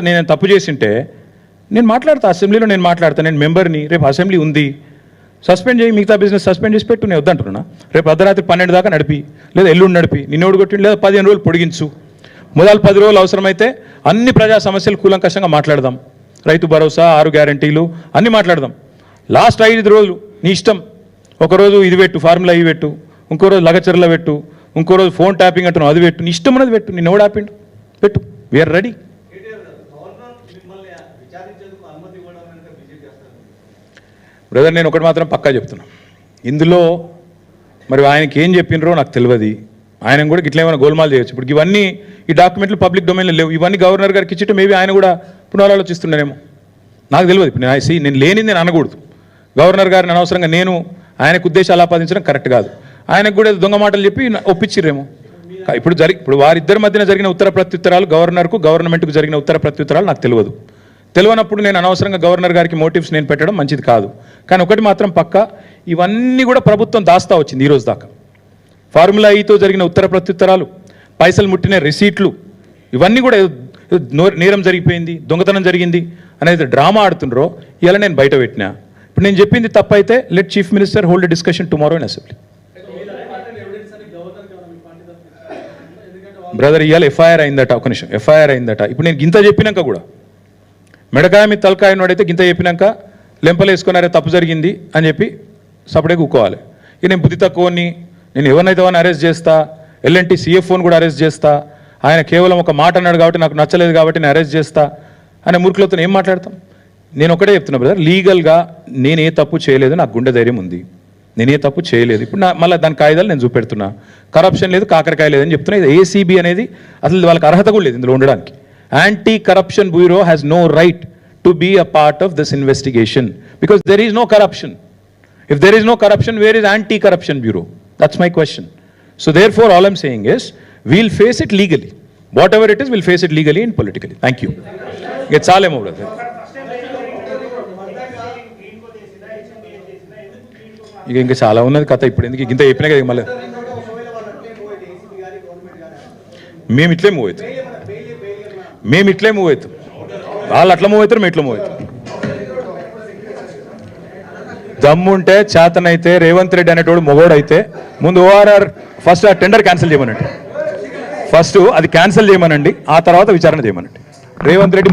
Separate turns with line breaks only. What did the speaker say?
నేను తప్పు చేసింటే నేను మాట్లాడతా, అసెంబ్లీలో నేను మాట్లాడతాను, నేను మెంబర్ని, రేపు అసెంబ్లీ ఉంది, సస్పెండ్ చేయి, మిగతా బిజినెస్ సస్పెండ్ చేసి పెట్టు, నేను వద్దంటున్నా. రేపు అర్ధరాత్రి 12 దాకా నడిపి, లేదా ఎల్లుండి నడిపి, నిన్నోడు కొట్టి, లేదా 15 రోజులు పొడిగించు, మొదలు 10 రోజులు అవసరమైతే అన్ని ప్రజా సమస్యలు కూలంకషంగా మాట్లాడదాం, రైతు భరోసా, 6 గ్యారంటీలు అన్నీ మాట్లాడదాం. లాస్ట్ 5 రోజులు నీ ఇష్టం, ఒకరోజు ఇది పెట్టు, ఫార్ములా ఇవి పెట్టు, ఇంకో రోజు లగచర్ల పెట్టు, ఇంకో రోజు ఫోన్ ట్యాపింగ్ అంటున్నావు అది పెట్టు, నీ ఇష్టం అనేది పెట్టు, నిన్న ఎవడు ఆపిండు, పెట్టు, వీఆర్ రెడీ. బ్రదర్, నేను ఒకటి మాత్రం పక్కా చెప్తున్నా, ఇందులో మరి ఆయనకి ఏం చెప్పినరో నాకు తెలియదు, ఆయన కూడా ఇట్లా ఏమైనా గోల్మాల్ చేయొచ్చు. ఇప్పుడు ఇవన్నీ ఈ డాక్యుమెంట్లు పబ్లిక్ డొమైన్లో లేవు, ఇవన్నీ గవర్నర్ గారికి ఇచ్చితే మేబీ ఆయన కూడా పునరాలోచిస్తున్నానేమో, నాకు తెలియదు. ఇప్పుడు నేను లేనిది నేను అనకూడదు, గవర్నర్ గారిని అనవసరంగా నేను ఆయనకు ఉద్దేశాలు ఆపాదించడం కరెక్ట్ కాదు. ఆయనకు కూడా దొంగ మాటలు చెప్పి ఒప్పించిర్రేమో. ఇప్పుడు వారిద్దరి మధ్యన జరిగిన ఉత్తర ప్రత్యుత్తరాలు, గవర్నర్కు గవర్నమెంట్కు జరిగిన ఉత్తర ప్రత్యుత్తరాలు నాకు తెలియనప్పుడు నేను అనవసరంగా గవర్నర్ గారికి మోటివ్స్ నేను పెట్టడం మంచిది కాదు. కానీ ఒకటి మాత్రం పక్కా, ఇవన్నీ కూడా ప్రభుత్వం దాస్తా వచ్చింది ఈరోజు దాకా. ఫార్ములా ఈతో జరిగిన ఉత్తర ప్రత్యుత్తరాలు, పైసలు ముట్టిన రిసీట్లు, ఇవన్నీ కూడా నేరం జరిగిపోయింది, దొంగతనం జరిగింది అనేది డ్రామా ఆడుతుండ్రో ఇలా నేను బయట పెట్టినా. ఇప్పుడు నేను చెప్పింది తప్పైతే let chief minister hold discussion tomorrow in assembly. Brother, ఇవాళ ఎఫ్ఐఆర్ అయిందట, ఒక నిమిషం, ఎఫ్ఐఆర్ అయిందట. ఇప్పుడు నేను గింత చెప్పినాక కూడా మెడకాయ మీద తలకాయ నోడైతే గింత చెప్పినాక లెంపలేసుకున్నారే తప్పు జరిగింది అని చెప్పి సపడే కూకోవాలి. ఇక నేను బుద్ధి తక్కువని, నేను ఎవరినైతే వాడిని అరెస్ట్ చేస్తా, ఎల్ఎన్టీ సిఎఫ్ఓని కూడా అరెస్ట్ చేస్తా, ఆయన కేవలం ఒక మాట అన్నాడు కాబట్టి నాకు నచ్చలేదు కాబట్టి నేను అరెస్ట్ చేస్తా అనే మూర్ఖులతో ఏం మాట్లాడతాం? నేను ఒకటే చెప్తున్నా బ్రదర్, లీగల్గా నేనే తప్పు చేయలేదు, నాకు గుండె ధైర్యం ఉంది, నేనే తప్పు చేయలేదు. ఇప్పుడు మళ్ళీ దాని కాయిదాలు నేను చూపెడుతున్నా, కరప్షన్ లేదు, కాకరకాయ లేదని చెప్తున్నా. ఇది ఏసీబీ అనేది అసలు వాళ్ళకి అర్హత కూడా లేదు ఇందులో ఉండడానికి. Anti corruption bureau has no right to be a part of this investigation because there is no corruption. If there is no corruption, where is anti corruption bureau? That's my question. So therefore all I'm saying is we'll face it legally. Whatever it is, we'll face it legally and politically. Thank you. It's all I'm over there. ఇంకా చాలా ఉన్నది కథ. ఇప్పుడు ఎందుకు ఇంత చెప్పినా కదా మళ్ళీ మేము ఇట్లే మూవ్ అవుతాం, వాళ్ళు అట్లా మూవ్ అవుతారు, మేము ఇట్లా మూవ్ అవుతాం. దమ్ముంటే చేతనైతే రేవంత్ రెడ్డి అనేటోడు మొగోడైతే ముందు ఓఆర్ఆర్ ఫస్ట్ ఆ టెండర్ క్యాన్సిల్ చేయమనండి, ఫస్ట్ అది క్యాన్సిల్ చేయమనండి, ఆ తర్వాత విచారణ చేయమనండి. రేవంత్ రెడ్డి